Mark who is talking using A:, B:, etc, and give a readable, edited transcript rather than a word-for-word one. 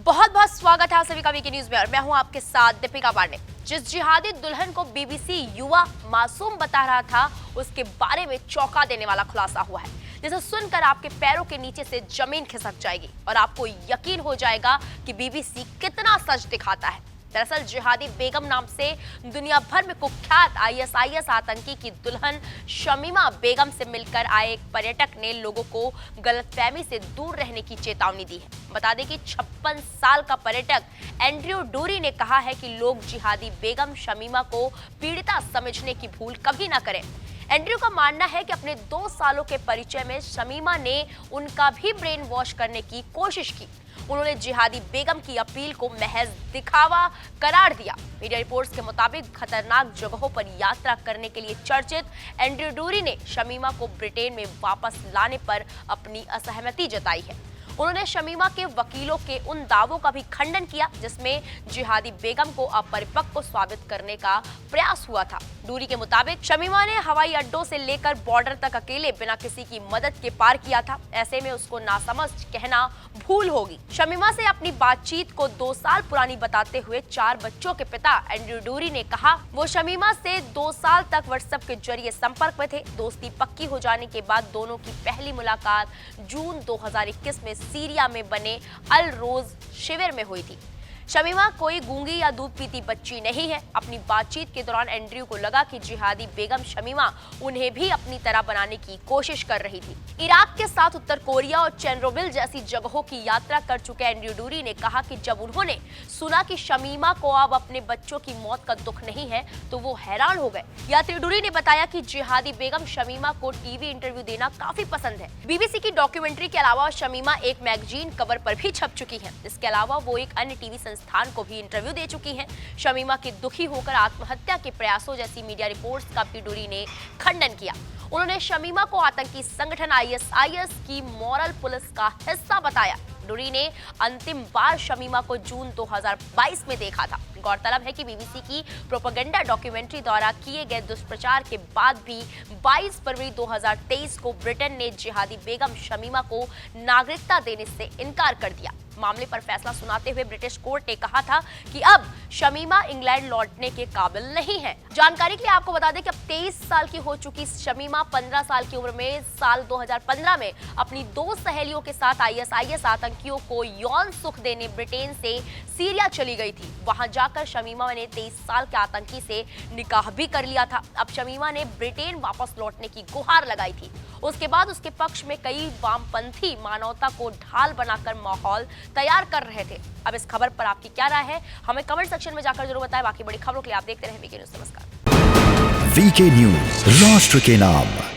A: बहुत बहुत स्वागत है आप सभी का वीके न्यूज में और मैं हूं आपके साथ दीपिका पांडे। जिस जिहादी दुल्हन को बीबीसी युवा मासूम बता रहा था, उसके बारे में चौंका देने वाला खुलासा हुआ है, जिसे सुनकर आपके पैरों के नीचे से जमीन खिसक जाएगी और आपको यकीन हो जाएगा कि बीबीसी कितना सच दिखाता है। दरअसल जिहादी बेगम नाम से दुनिया भर में कुख्यात आईएसआईएस आतंकी की दुल्हन शमीमा बेगम से मिलकर आए एक पर्यटक ने लोगों को गलतफहमी से दूर रहने की चेतावनी दी है। बता दें कि 56 साल का पर्यटक एंड्रयू डूरी ने कहा है कि लोग जिहादी बेगम शमीमा को पीड़िता समझने की भूल कभी ना करें। एंड्रयू का मानना है कि अपने 2 सालों के परिचय में शमीमा ने उनका भी ब्रेन वॉश करने की कोशिश की। उन्होंने जिहादी बेगम की अपील को महज दिखावा करार दिया। मीडिया रिपोर्ट्स के मुताबिक खतरनाक जगहों पर यात्रा करने के लिए चर्चित एंड्रयू डूरी ने शमीमा को ब्रिटेन में वापस लाने पर अपनी असहमति जताई है। उन्होंने शमीमा के वकीलों के उन दावों का भी खंडन किया जिसमें जिहादी बेगम को अपरिपक्व साबित करने का प्रयास हुआ था। डूरी के मुताबिक शमीमा ने हवाई अड्डों से लेकर बॉर्डर तक अकेले बिना किसी की मदद के पार किया था। ऐसे में उसको नासमझ कहना भूल होगी। शमीमा से अपनी बातचीत को 2 साल पुरानी बताते हुए 4 बच्चों के पिता एंड्रयू डूरी ने कहा, वो शमीमा से 2 साल तक व्हाट्सएप के जरिए संपर्क में थे। दोस्ती पक्की हो जाने के बाद दोनों की पहली मुलाकात जून 2021 में सीरिया में बने अल रोज शिविर में हुई थी। शमीमा कोई गूंगी या दूध पीती बच्ची नहीं है। अपनी बातचीत के दौरान एंड्रयू को लगा कि जिहादी बेगम शमीमा उन्हें भी अपनी तरह बनाने की कोशिश कर रही थी। इराक के साथ उत्तर कोरिया और चेरनोबिल जैसी जगहों की यात्रा कर चुके एंड्रयू डूरी ने कहा कि जब उन्होंने सुना कि शमीमा को अब अपने बच्चों की मौत का दुख नहीं है तो वो हैरान हो गए। यात्री डूरी ने बताया कि जिहादी बेगम शमीमा को टीवी इंटरव्यू देना काफी पसंद है। बीबीसी की डॉक्यूमेंट्री के अलावा शमीमा एक मैगजीन कवर पर भी छप चुकी है। इसके अलावा वो एक अन्य टीवी संस्थान को भी इंटरव्यू दे चुकी हैं। शमीमा के दुखी होकर आत्महत्या के प्रयासों जैसी मीडिया रिपोर्ट्स का भी डूरी ने खंडन किया। उन्होंने शमीमा को आतंकी संगठन आईएसआईएस की मॉरल पुलिस का हिस्सा बताया। डूरी ने अंतिम बार शमीमा को जून 2022 में देखा था। गौरतलब है कि बीबीसी की प्रोपेगेंडा डॉक्यूमेंट्री द्वारा किए गए दुष्प्रचार के बाद भी 22 फरवरी 2023 को ब्रिटेन ने जिहादी बेगम शमीमा को नागरिकता देने से इनकार कर दिया। मामले पर फैसला सुनाते हुए ब्रिटिश कोर्ट ने कहा था कि अब शमीमा इंग्लैंड लौटने के काबिल नहीं है। जानकारी के लिए आपको बता दें कि अब 23 साल की हो चुकी शमीमा 15 साल की उम्र में साल 2015 में अपनी 2 सहेलियों के साथ आईएसआईएस आतंकियों को यौन सुख देने ब्रिटेन से सीरिया चली गई थी। वहां जाकर शमीमा ने 23 साल के आतंकी से निकाह भी कर लिया था। अब शमीमा ने ब्रिटेन वापस लौटने की गुहार लगाई थी। उसके बाद उसके पक्ष में कई वामपंथी मानवता को ढाल बनाकर माहौल तैयार कर रहे थे। अब इस खबर पर आपकी क्या राय है, हमें कमेंट सेक्शन में जाकर जरूर बताएं। बाकी बड़ी खबरों के लिए आप देखते रहें वीके न्यूज। नमस्कार।
B: वीके न्यूज, राष्ट्र के नाम।